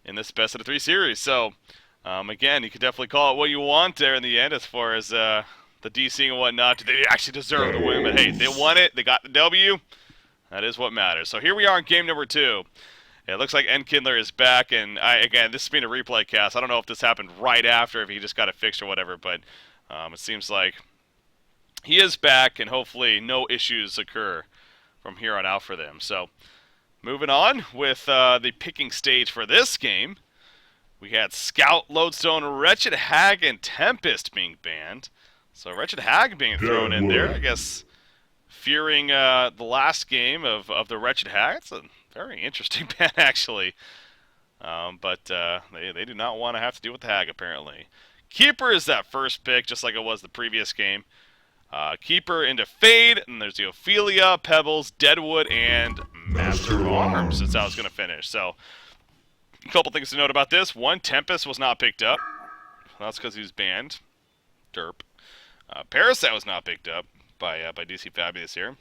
in this best of the 3 series. So, again, you could definitely call it what you want there in the end as far as the DC and whatnot. Did they actually deserve the win? But hey, they won it. They got the W. That is what matters. So here we are in game number 2. It looks like Enkindler is back, and again, this is being a replay cast. I don't know if this happened right after, if he just got it fixed or whatever, but it seems like he is back, and hopefully no issues occur from here on out for them. So, moving on with the picking stage for this game, we had Scout, Lodestone, Wretched Hag, and Tempest being banned. So Wretched Hag being thrown in there, I guess, fearing the last game of the Wretched Hag. It's a very interesting ban, actually. But they do not want to have to deal with the Hag, apparently. Keeper is that first pick, just like it was the previous game. Keeper into Fade, and there's the Ophelia, Pebbles, Deadwood, and Master of Arms. That's how it's going to finish. So, a couple things to note about this. One, Tempest was not picked up. Well, that's because he was banned. Derp. Parasite was not picked up by DC Fabulous here.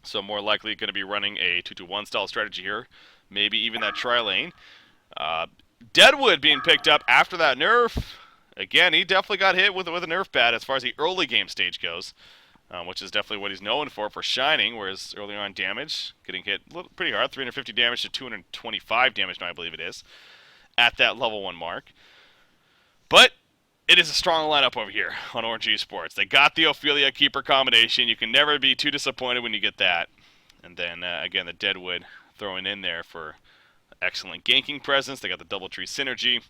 So, more likely going to be running a 2-2-1 style strategy here. Maybe even that tri-lane. Deadwood being picked up after that nerf. Again, he definitely got hit with a nerf bat as far as the early game stage goes, which is definitely what he's known for shining, whereas earlier on damage, getting hit pretty hard, 350 damage to 225 damage now, I believe it is, at that level 1 mark. But it is a strong lineup over here on ORGE Esports. They got the Ophelia Keeper combination. You can never be too disappointed when you get that. And then, again, the Deadwood throwing in there for excellent ganking presence. They got the Double Tree synergy.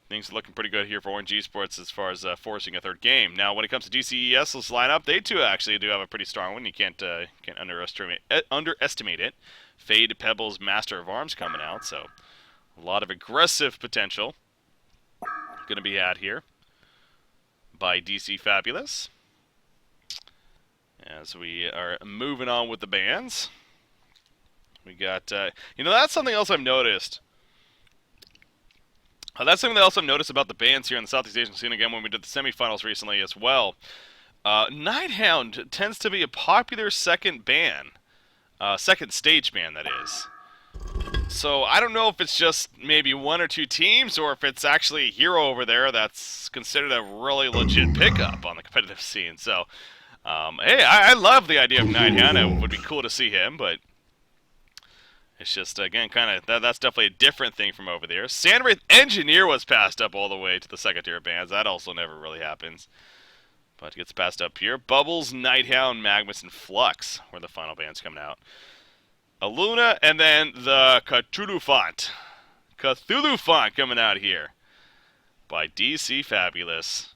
Things are looking pretty good here for ORGE Esports as far as forcing a third game. Now, when it comes to DCES's lineup, they too actually do have a pretty strong one. You can't underestimate it. Fade, Pebbles, Master of Arms coming out, so a lot of aggressive potential going to be had here by DC Fabulous. As we are moving on with the bans, we got that's something else I've noticed. That's something else I've noticed about the bans here in the Southeast Asian scene, again, when we did the semifinals recently as well. Nighthound tends to be a popular second ban. Second stage ban, that is. So I don't know if it's just maybe 1 or 2 teams, or if it's actually a hero over there that's considered a really legit pickup on the competitive scene. So, hey, I love the idea of Nighthound. It would be cool to see him, but it's just, again, kind of, that's definitely a different thing from over there. Sandwraith Engineer was passed up all the way to the second tier bans. That also never really happens. But it gets passed up here. Bubbles, Nighthound, Magnus, and Flux were the final bans coming out. Aluna, and then the Cthulhu font. Cthulhu font coming out here by DC Fabulous.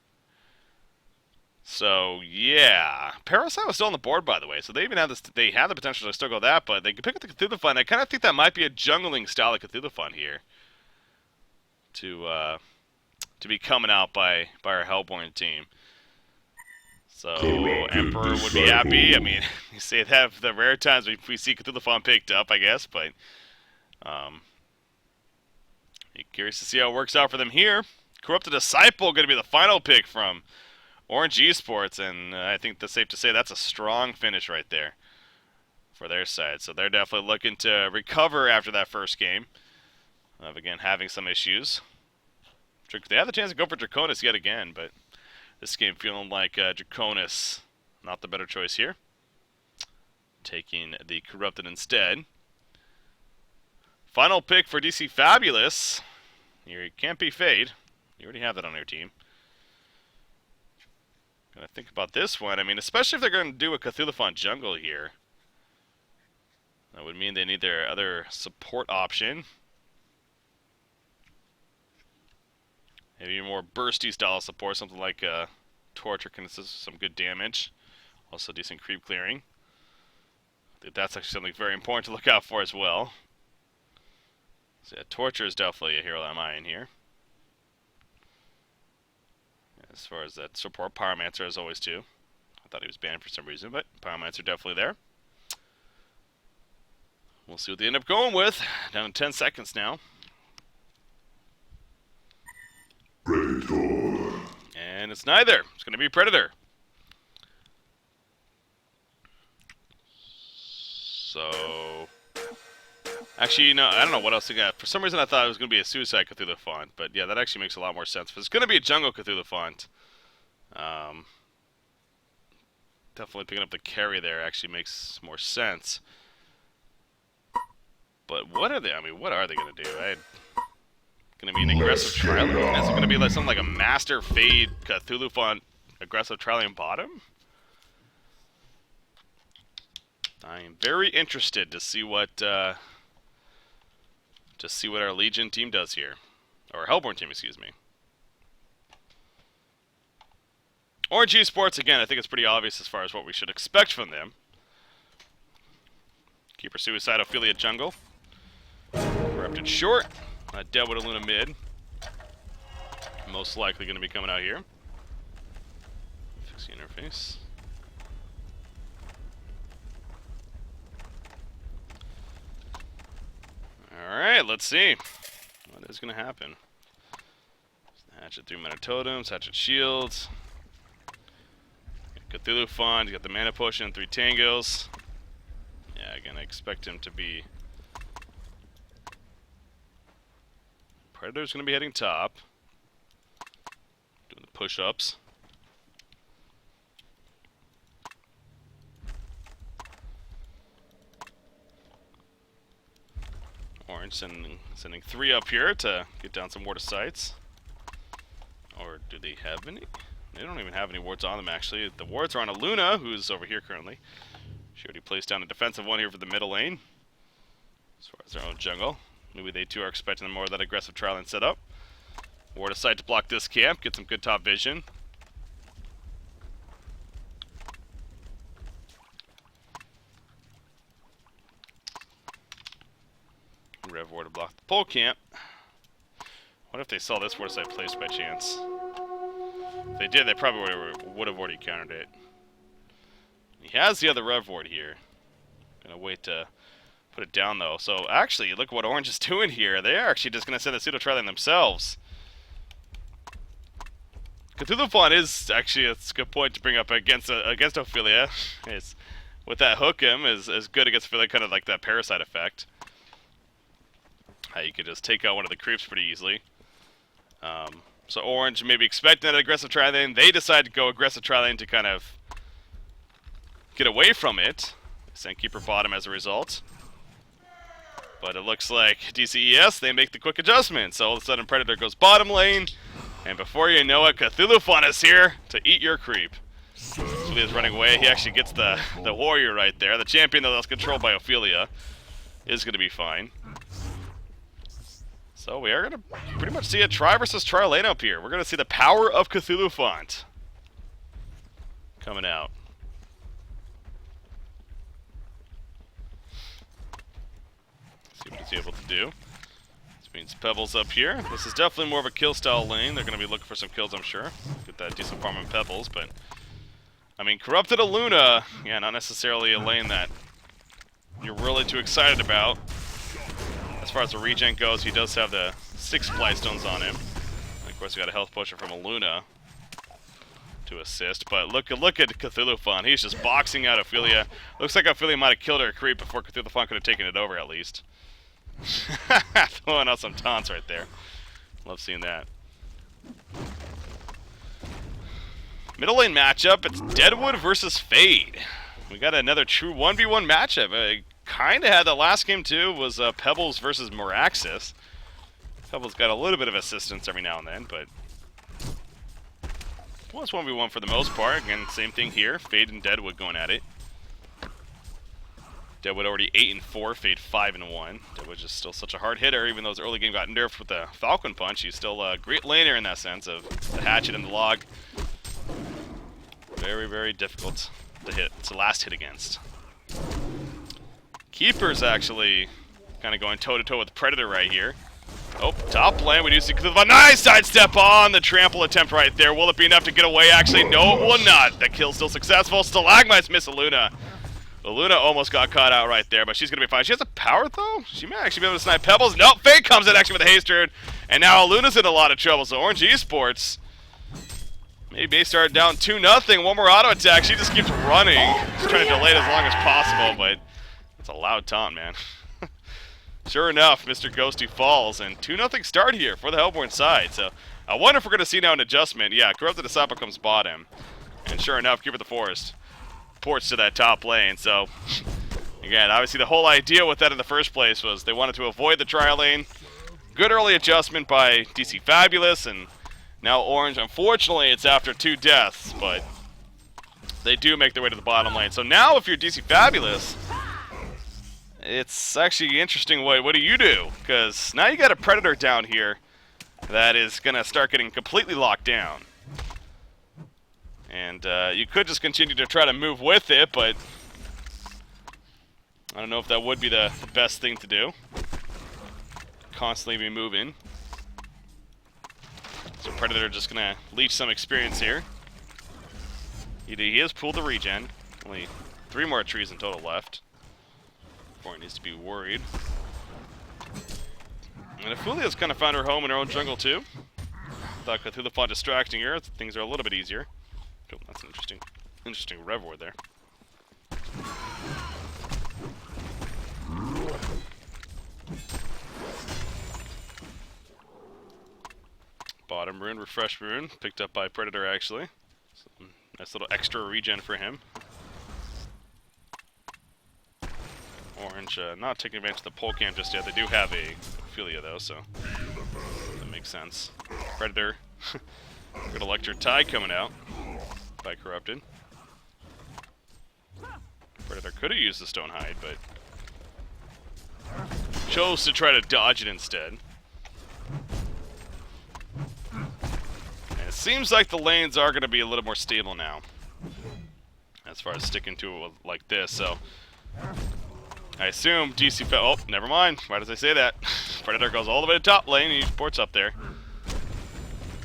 So, yeah. Parasite was still on the board, by the way. So they even have this. They have the potential to still go that, but they could pick up the Cthulhu font. I kind of think that might be a jungling style of Cthulhu font here. To be coming out by our Hellborn team. So, Emperor would be happy. I mean, you say that the rare times we see Cthulhu font picked up, I guess, but curious to see how it works out for them here. Corrupted Disciple going to be the final pick from ORGE Esports, and I think that's safe to say that's a strong finish right there for their side. So they're definitely looking to recover after that first game of, again, having some issues. They have the chance to go for Draconis yet again, but this game feeling like Draconis, not the better choice here. Taking the Corrupted instead. Final pick for DC Fabulous. You can't be Fade. You already have that on your team. Gotta think about this one. I mean, especially if they're going to do a Cthulhu font jungle here. That would mean they need their other support option. Maybe more bursty style support, something like Torture can assist some good damage. Also decent creep clearing. I think that's actually something very important to look out for as well. So yeah, Torture is definitely a hero that I'm eyeing here. As far as that support, Pyromancer as always too. I thought he was banned for some reason, but Pyromancer definitely there. We'll see what they end up going with. Down to 10 seconds now. Predator. And it's neither. It's going to be Predator. So, Actually, no, I don't know what else to get. For some reason, I thought it was going to be a Suicide Cthulhu font, but yeah, that actually makes a lot more sense. If it's going to be a Jungle Cthulhu font, definitely picking up the carry there actually makes more sense. But what are they? I mean, what are they going to do? Going to be an aggressive Trilane? Is it going to be like something like a Master Fade Cthulhu font aggressive Trilane bottom? I am very interested to see what our Legion team does here, or Hellborn team, excuse me. ORGE Esports, again, I think it's pretty obvious as far as what we should expect from them. Keeper Suicide, Ophelia jungle. Corrupted short. Deadwood Aluna mid. Most likely going to be coming out here. Fix the interface. Alright, let's see what is going to happen. Hatchet 3-mana totems, Hatchet shields. Cthulhu Font, you got the mana potion, 3 tangos. Yeah, again, I expect him to be... Predator's going to be heading top. Doing the push-ups. Orange sending 3 up here to get down some water sites. Or do they have any? They don't even have any wards on them, actually. The wards are on Aluna, who's over here currently. She already placed down a defensive one here for the middle lane. As far as their own jungle. Maybe they too are expecting more of that aggressive Trilane setup. Ward aside to block this camp, get some good top vision. Rev Ward to block the pole camp. What if they saw this Ward aside placed by chance? If they did, they probably would have already countered it. He has the other Rev Ward here. Gonna wait to put it down though. So actually, look what Orange is doing here. They are actually just gonna send the Pseudo Trilane themselves. Cthulhu Font is actually, it's a good point to bring up against Ophelia. It's, with that hook him is good against Ophelia, kind of like that parasite effect. How you could just take out one of the creeps pretty easily. So Orange maybe expecting that aggressive Trilane. They decide to go aggressive Trilane to kind of get away from it. Send Keeper bottom as a result. But it looks like DCES, they make the quick adjustment. So all of a sudden Predator goes bottom lane. And before you know it, Cthulhu Font is here to eat your creep. Ophelia's running away. He actually gets the warrior right there. The champion, though, that's controlled by Ophelia, is going to be fine. So we are going to pretty much see a Tri versus Trilane up here. We're going to see the power of Cthulhu Font coming out. See what he's able to do. This means Pebbles up here. This is definitely more of a kill style lane. They're going to be looking for some kills, I'm sure. Get that decent farm on Pebbles, but... I mean, Corrupted Aluna, yeah, not necessarily a lane that you're really too excited about. As far as the regen goes, he does have the 6 Blightstones on him. And of course, we got a health potion from Aluna to assist. But look at Cthulhu Font. He's just boxing out Ophelia. Looks like Ophelia might have killed her creep before Cthulhu Font could have taken it over, at least. Throwing out some taunts right there. Love seeing that. Middle lane matchup, it's Deadwood versus Fade. We got another true 1v1 matchup. Kind of had the last game too, was Pebbles versus Meraxis. Pebbles got a little bit of assistance every now and then, but well, it's 1v1 for the most part. Again, same thing here, Fade and Deadwood going at it. Deadwood already 8-4, Fade 5-1. Deadwood's just still such a hard hitter, even though his early game got nerfed with the Falcon Punch. He's still a great laner in that sense of the hatchet and the log. Very, very difficult to hit. It's the last hit against. Keeper's actually kind of going toe-to-toe with Predator right here. Oh, top lane, we do see a nice sidestep on the trample attempt right there. Will it be enough to get away? Actually, no, it will not. That kill's still successful. Stalagmites miss Aluna. Aluna almost got caught out right there, but she's going to be fine. She has a power, though. She may actually be able to snipe Pebbles. Nope, Fade comes in actually with a haste turn. And now Aluna's in a lot of trouble, so ORGE Esports may start down 2-0. One more auto attack. She just keeps running. Just trying to delay it as long as possible, but it's a loud taunt, man. sure enough, Mr. Ghosty falls, and 2-0 start here for the Hellborn side. So I wonder if we're going to see now an adjustment. Yeah, Corrupted Disciple comes bottom, and sure enough, Keeper of the Forest ports to that top lane. So again, obviously the whole idea with that in the first place was they wanted to avoid the trial lane. Good early adjustment by DC Fabulous, and now Orange. Unfortunately, it's after 2 deaths, but they do make their way to the bottom lane. So now if you're DC Fabulous, it's actually interesting. What do you do? Because now you got a Predator down here that is going to start getting completely locked down. And you could just continue to try to move with it, but I don't know if that would be the best thing to do. Constantly be moving. So Predator just going to leech some experience here. He has pulled the regen. Only 3 more trees in total left before he needs to be worried. And Afulia's kind of found her home in her own jungle too. Thought Cthulhu distracting her, things are a little bit easier. Oh, that's an interesting rev ward there. Bottom rune, refresh rune, picked up by Predator actually. So, nice little extra regen for him. Orange not taking advantage of the pole camp just yet. They do have a Ophelia though, so that makes sense. Predator, good Electric Tide coming out by Corrupted. Predator could have used the Stone Hide, but chose to try to dodge it instead. And it seems like the lanes are going to be a little more stable now, as far as sticking to it like this. So I assume DC oh, never mind. Why does I say that? Predator goes all the way to top lane and he ports up there.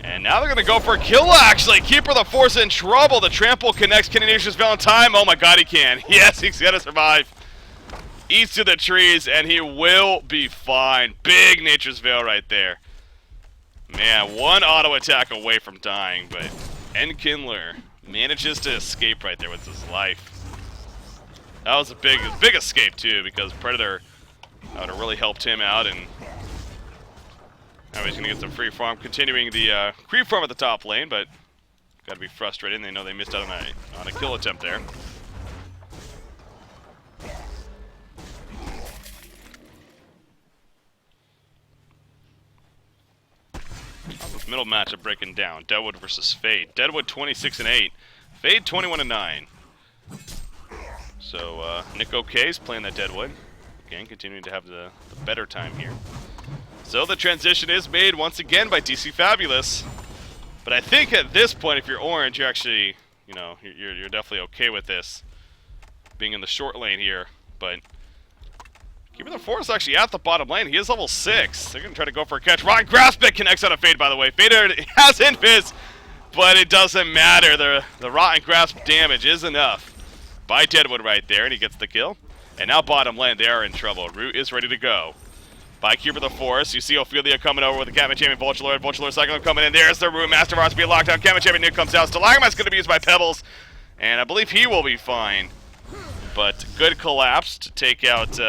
And now they're going to go for a kill, actually. Keeper of the Force in trouble. The trample connects. Can Ignatius Valentine? Oh my god, he can. Yes, he's going to survive. Eats to the trees, and he will be fine. Big Nature's Veil right there. Man, 1 auto attack away from dying, but Enkindler manages to escape right there with his life. That was a big escape, too, because Predator would have really helped him out, and now he's going to get some free farm, continuing the creep farm at the top lane, but got to be frustrated. They know they missed out on a kill attempt there. This middle matchup breaking down. Deadwood versus Fade. Deadwood 26-8. Fade 21-9. So Nick OK is playing that Deadwood. Again, continuing to have the better time here. So the transition is made once again by DC Fabulous. But I think at this point, if you're Orange, you're actually, you know, you're definitely okay with this being in the short lane here. But Keeper of the Forest actually at the bottom lane. He is level 6. They're going to try to go for a catch. Rotten Grasp It connects on a Fade, by the way. Fade has Invis, but it doesn't matter. The Rotten Grasp damage is enough by Deadwood right there, and he gets the kill. And now bottom lane, they are in trouble. Root is ready to go. By Keeper of the Forest, you see Ophelia coming over with the Catman Champion Vulture Lord. Vulture Lord Cyclone coming in. There's the Root. Master of Arts being locked down. Catman Champion Nick comes out. Stalagmite's going to be used by Pebbles, and I believe he will be fine. But good collapse to take out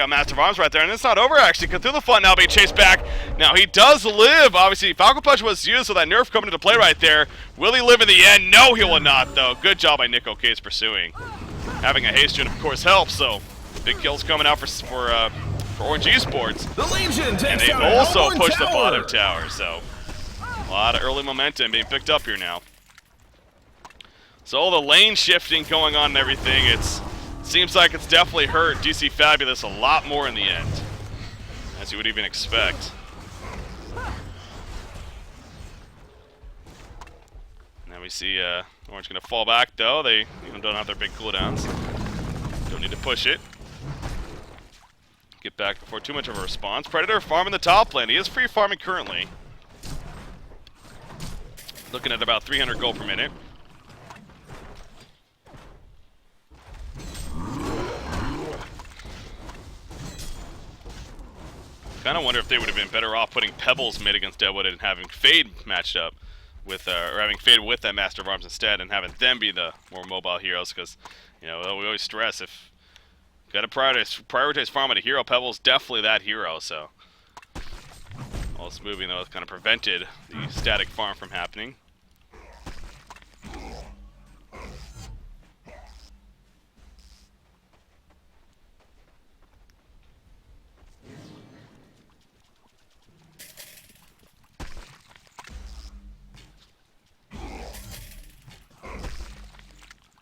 Master of Arms right there, and it's not over actually. Cthulhu Fun now being chased back. Now he does live. Obviously, Falcon Punch was used, so that nerf coming into play right there. Will he live in the end? No, he will not, though. Good job by Nick O'K's pursuing. Having a haste rune, of course, helps. So big kills coming out for Orange Esports. The Legion takes and they down also Hellborn push Tower. the bottom tower. So a lot of early momentum being picked up here now. So all the lane shifting going on and everything, seems like it's definitely hurt DC Fabulous a lot more in the end, as you would even expect. Now we see Orange going to fall back, though. They don't have their big cooldowns. Don't need to push it. Get back before too much of a response. Predator farming the top lane. He is free farming currently. Looking at about 300 gold per minute. Kind of wonder if they would have been better off putting Pebbles mid against Deadwood and having Fade matched up with, or having Fade with that Master of Arms instead, and having them be the more mobile heroes. Because, you know, we always stress if Got to prioritize farm on a hero. Pebble's definitely that hero, so. All this moving, though, has kind of prevented the static farm from happening.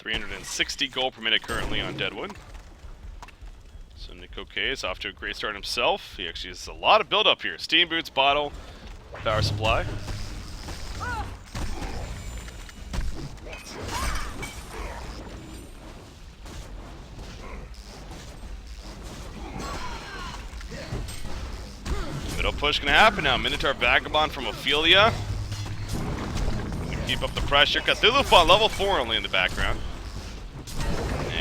$360 gold per minute currently on Deadwood. So Nick OK is off to a great start himself. He actually has a lot of build up here. Steam boots, bottle, power supply. Middle push gonna happen now. Minotaur Vagabond from Ophelia. Keep up the pressure. Cthulhu level 4 only in the background.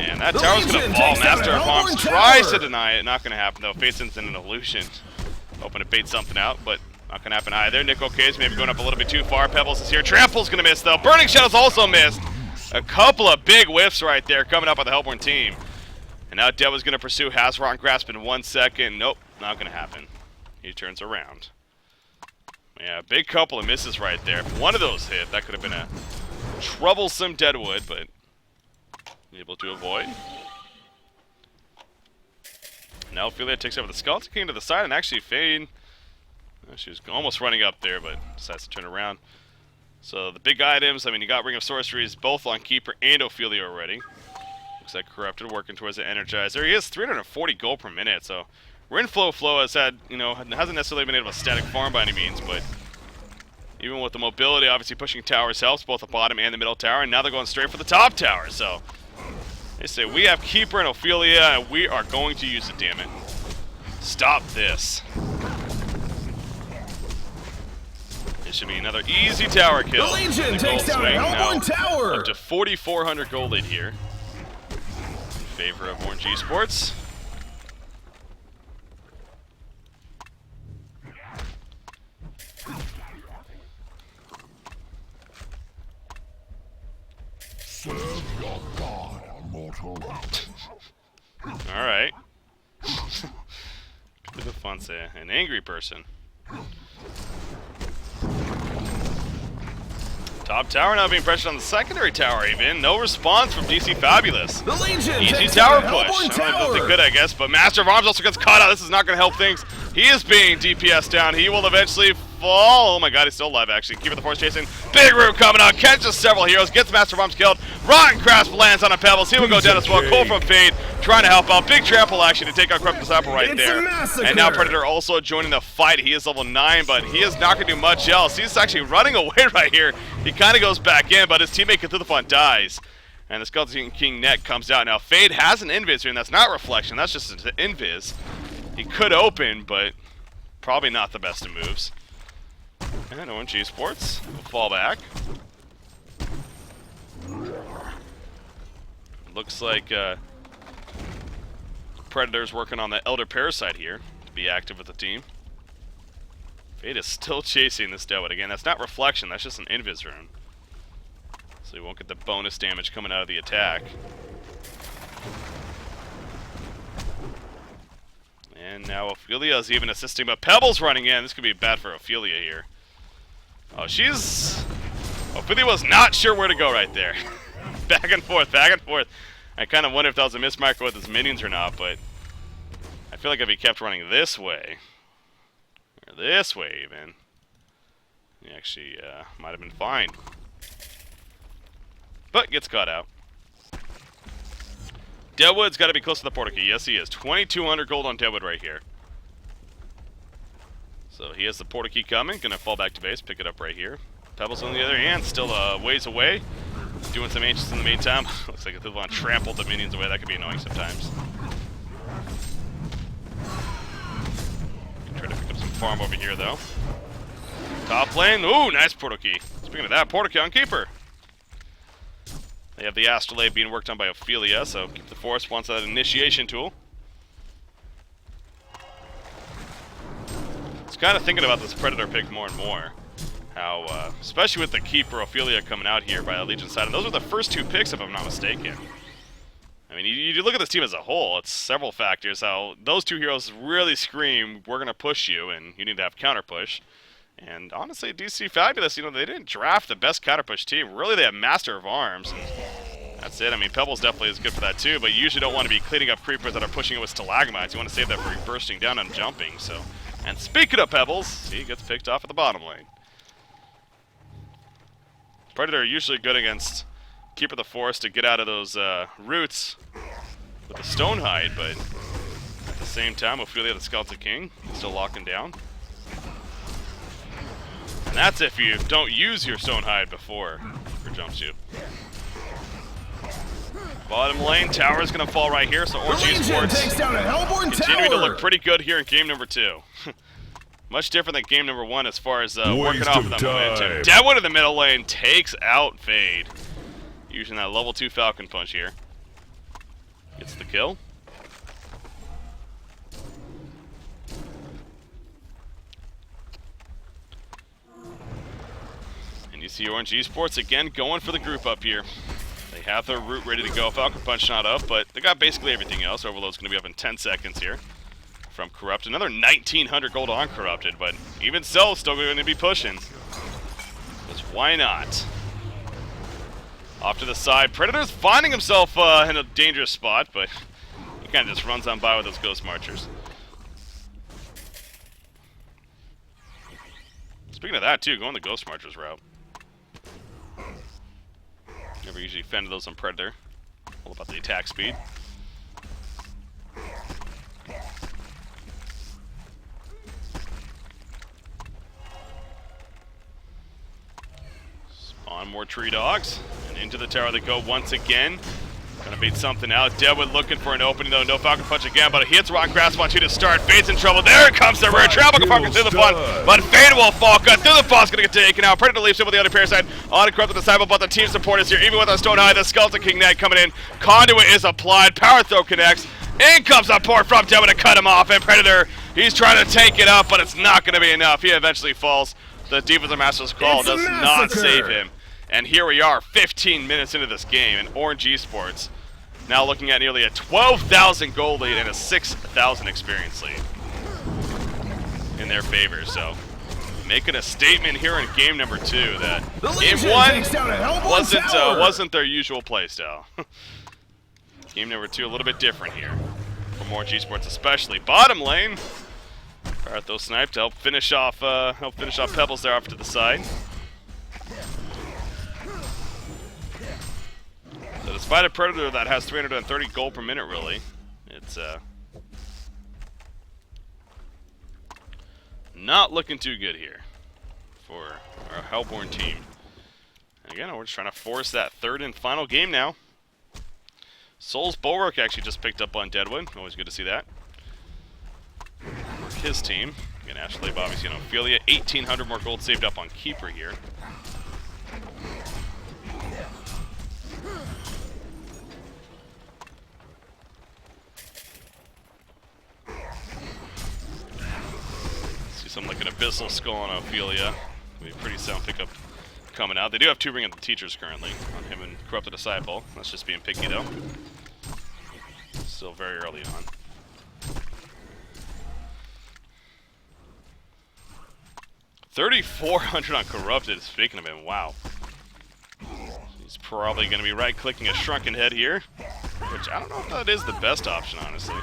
And that tower's gonna fall. Master of Arms tries to deny it. Not gonna happen though. Fate's in an illusion. Hoping to bait something out, but not gonna happen either. Nick OK's maybe going up a little bit too far. Pebbles is here. Trample's gonna miss though. Burning Shadow's also missed. A couple of big whiffs right there coming up on the Hellborn team. And now Dev is gonna pursue Hazard and Grasp in 1 second. Nope, not gonna happen. He turns around. Yeah, big couple of misses right there. If one of those hit, that could have been a troublesome Deadwood, but able to avoid. Now Ophelia takes over the Skeleton King to the side, and actually Fade, she was almost running up there, but decides to turn around. So the big items, I mean, you got Ring of Sorceries both on Keeper and Ophelia already. Looks like Corrupted working towards the Energizer. He has 340 gold per minute, so Flow has had, you know, hasn't necessarily been able to static farm by any means, but even with the mobility, obviously pushing towers helps, both the bottom and the middle tower, and now they're going straight for the top tower, so they say, we have Keeper and Ophelia, and we are going to use it, damn it. Stop this. It should be another easy tower kill. The Legion takes down a Hellborn tower! Up to 4,400 gold lead here. In favor of ORGE Esports. Serve your god, mortal. Alright. Cthulhu Fonse, an angry person. Top tower now being pressured on the secondary tower even. No response from DC Fabulous. The Legion easy takes tower down push. Hellborn I don't know if tower. they could, I guess, but Master of Arms also gets caught out. This is not going to help things. He is being DPS down. He will eventually fall. Oh my god, he's still alive actually. Keeper the Force chasing. Big Root coming out. Catches several heroes. Gets Master of Arms killed. Rotten Grasp lands on a Pebbles. He will go down as well. Cole from Fade trying to help out. Big trample action to take out Corrupted Disciple right there. And now Predator also joining the fight. He is level 9, but he is not going to do much else. He's actually running away right here. He kind of goes back in, but his teammate Cthulhu dies. And the Skeleton King neck comes out. Now Fade has an invis here, and that's not reflection. That's just an invis. He could open, but probably not the best of moves. And ORGE Esports will fall back. Looks like Predator's working on the Elder Parasite here to be active with the team. Fade is still chasing this Deadwood. Again, that's not reflection, that's just an invis rune. So he won't get the bonus damage coming out of the attack. And now Ophelia is even assisting, but Pebbles running in. This could be bad for Ophelia here. Oh, Ophelia was not sure where to go right there. Back and forth, back and forth. I kind of wonder if that was a mismarker with his minions or not, but I feel like if he kept running this way, or this way even, he actually might have been fine. But gets caught out. Deadwood's got to be close to the Portkey. Yes, he is. 2,200 gold on Deadwood right here. So he has the Portkey coming. Gonna fall back to base. Pick it up right here. Pebbles on the other hand, still a ways away. Doing some ancients in the meantime. Looks like Cthulhu trampled the minions away. That could be annoying sometimes. Try to pick up some farm over here though. Top lane. Ooh, nice Portkey. Speaking of that, Portkey on Keeper. They have the Astrolabe being worked on by Ophelia, so Keep the Force wants that initiation tool. I was kind of thinking about this Predator pick more and more. How, especially with the Keeper Ophelia coming out here by the Legion side, and those were the first two picks if I'm not mistaken. I mean, you look at this team as a whole, it's several factors. How those two heroes really scream, we're going to push you, and you need to have counter push. And honestly, DC Fabulous, they didn't draft the best counter push team. Really, they have Master of Arms. That's it. I mean, Pebbles definitely is good for that too, but you usually don't want to be cleaning up creepers that are pushing it with stalagmites. You want to save that for bursting down and jumping. So, and speaking of Pebbles, he gets picked off at the bottom lane. Predator are usually good against Keeper of the Forest to get out of those roots with the Stonehide, but at the same time, Ophelia the Skeleton King still locking down. And that's if you don't use your Stonehide before Keeper jumps you. Bottom lane, tower is going to fall right here, so ORGE Sports continuing to look pretty good here in game number 2. Much different than game number 1 as far as working off of that momentum. Deadwood in the middle lane takes out Fade. Using that level 2 Falcon Punch here. Gets the kill. And you see Orange Esports again going for the group up here. They have their root ready to go. Falcon Punch not up, but they got basically everything else. Overload's going to be up in 10 seconds here from Corrupt. Another 1,900 gold on Corrupted, but even so, still going to be pushing. Because why not? Off to the side, Predator's finding himself in a dangerous spot, but he kind of just runs on by with those Ghost Marchers. Speaking of that, too, going the Ghost Marchers route. Never usually fend those on Predator. All about the attack speed. Spawn more tree dogs. And into the tower they go once again. Gonna beat something out. Deadwood looking for an opening though. No Falcon Punch again, but it hits Rock Grasp on 2 to start. Fade's in trouble. There it comes the rare travel compartment through the fun. But Fade will fall cut through the fall's gonna get taken out. Predator leaves it with the other parasite on to Corrupt the Disciple, but the team support is here. Even with a Stonehide, the Skeleton King net coming in. Conduit is applied. Power throw connects. In comes a port from Deadwood to cut him off. And Predator, he's trying to take it up, but it's not gonna be enough. He eventually falls. The Defensive Master's Call does not save him. And here we are, 15 minutes into this game, and Orange Esports now looking at nearly a 12,000 gold lead and a 6,000 experience lead in their favor. So, making a statement here in game number 2 that game 1 wasn't their usual playstyle. Game number 2 a little bit different here from Orange Esports, especially bottom lane. Parthos snipe to help finish off Pebbles there off to the side. So despite a Predator that has 330 gold per minute, really, it's not looking too good here for our Hellborn team. And again, we're just trying to force that third and final game now. Soul's Bulwark actually just picked up on Deadwood. Always good to see that. His team. Again, Ashley, obviously, Ophelia. 1,800 more gold saved up on Keeper here. See something like an Abyssal Skull on Ophelia. Be a pretty sound pickup coming out. They do have 2 Ring of the Teachers currently on him and Corrupted Disciple. That's just being picky though. Still very early on. $3,400 on Corrupted, speaking of him, wow. He's probably going to be right-clicking a Shrunken Head here, which I don't know if that is the best option, honestly,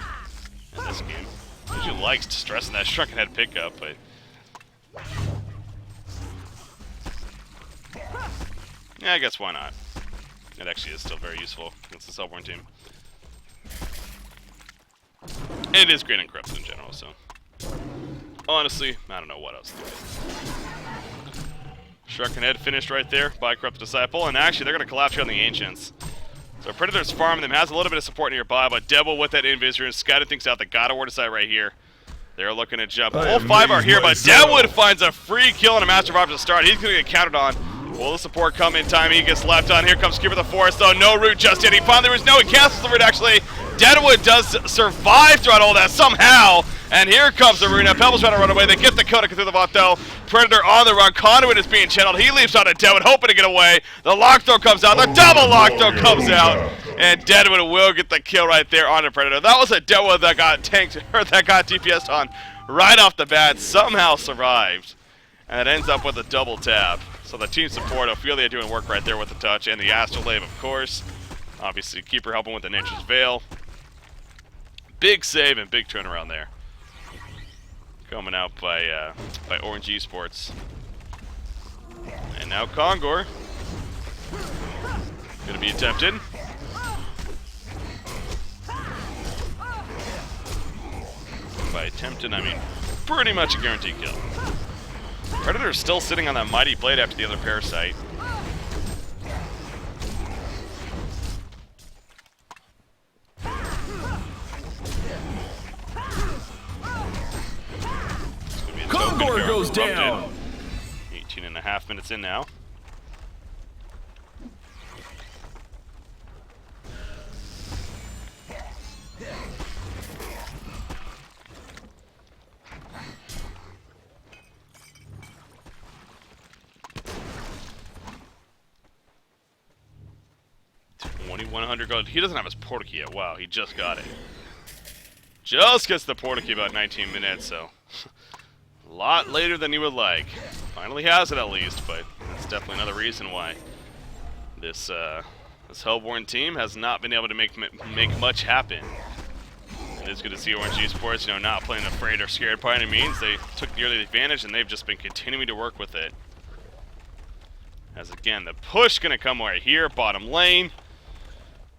in this game. He usually likes stressing that Shrunken Head pickup, but... yeah, I guess why not. It actually is still very useful against the Hellborn team. And it is great in Corrupted in general, so... honestly, I don't know what else to do. Shrunken Head finished right there by Corrupted Disciple, and actually they're going to collapse here on the Ancients. So Predator's farming them, has a little bit of support nearby, but Devil with that Invisor and scouting things out. They got to ward aside right here. They're looking to jump. All 5 are here, but Deadwood finds a free kill and a Master of Arms to start. He's going to get counted on. Will the support come in time? He gets left on. Here comes Keeper of the Forest, though. No root just yet. He finally he cancels the root, actually. Deadwood does survive throughout all that somehow. And here comes the root. Now Pebbles trying to run away. They get the Kodak through the vault, though. Predator on the run. Conduit is being channeled. He leaps on to Deadwood, hoping to get away. The lock throw comes out. The double lock throw comes out. And Deadwood will get the kill right there on the Predator. That was a Deadwood that got tanked, or that got DPS'd on right off the bat, somehow survived. And it ends up with a double tap. So the team support, Ophelia doing work right there with the touch, and the Astrolabe, of course. Obviously, Keeper helping with the Nature's Veil. Big save and big turnaround there. Coming out by ORGE Esports. And now Kongor. Gonna be attempted. By attempted, I mean pretty much a guaranteed kill. Predator's still sitting on that Mighty Blade after the other Parasite. Kongor goes down. 18.5 minutes in now. $2,100 gold. He doesn't have his portal key yet. Wow, he just got it. Just gets the portal key about 19 minutes, so a lot later than he would like. Finally has it at least, but that's definitely another reason why this Hellborn team has not been able to make much happen. It is good to see ORGE Esports, not playing afraid or scared by any means. They took the early advantage, and they've just been continuing to work with it. As again, the push gonna come right here, bottom lane.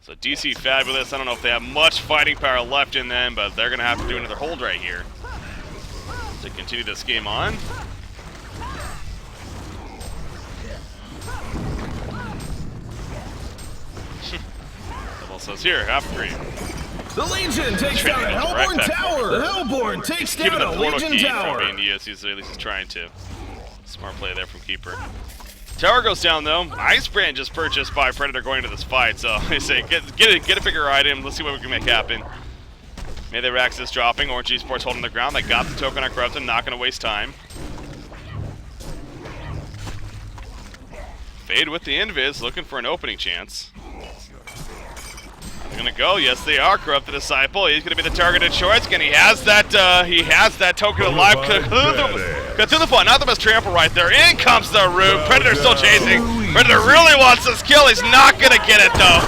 So DC Fabulous, I don't know if they have much fighting power left in them, but they're gonna have to do another hold right here to continue this game on. Double says here, half free. The Legion takes down a Hellborn tower. The Hellborn takes down a Legion tower. At least he's trying to. Smart play there from Keeper. Tower goes down though. Icebrand just purchased by Predator going into this fight, so I say get a bigger item. Let's see what we can make happen. Melee Raxus dropping. ORGE Esports holding the ground. They got the token on Corrupted, not going to waste time. Fade with the Invis, looking for an opening chance. They're going to go. Yes, they are. Corrupted Disciple. He's going to be the targeted choice. Again, he has that token alive. Cthulhu, not the best trample right there. In comes the Root. Predator still chasing. Predator really wants this kill. He's not going to get it, though.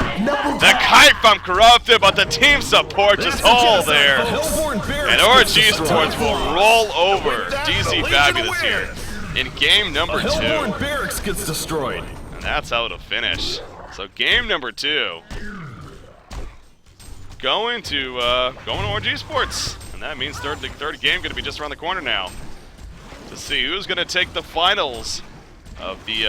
The kite from Corrupted, but the team support just all there. And ORGE Esports will roll over DC Fabulous here in game number 2. Hellborn Barracks gets destroyed. And that's how it'll finish. So game number 2. Going to ORGE Esports. And that means the third game going to be just around the corner now. To see who's going to take the finals of the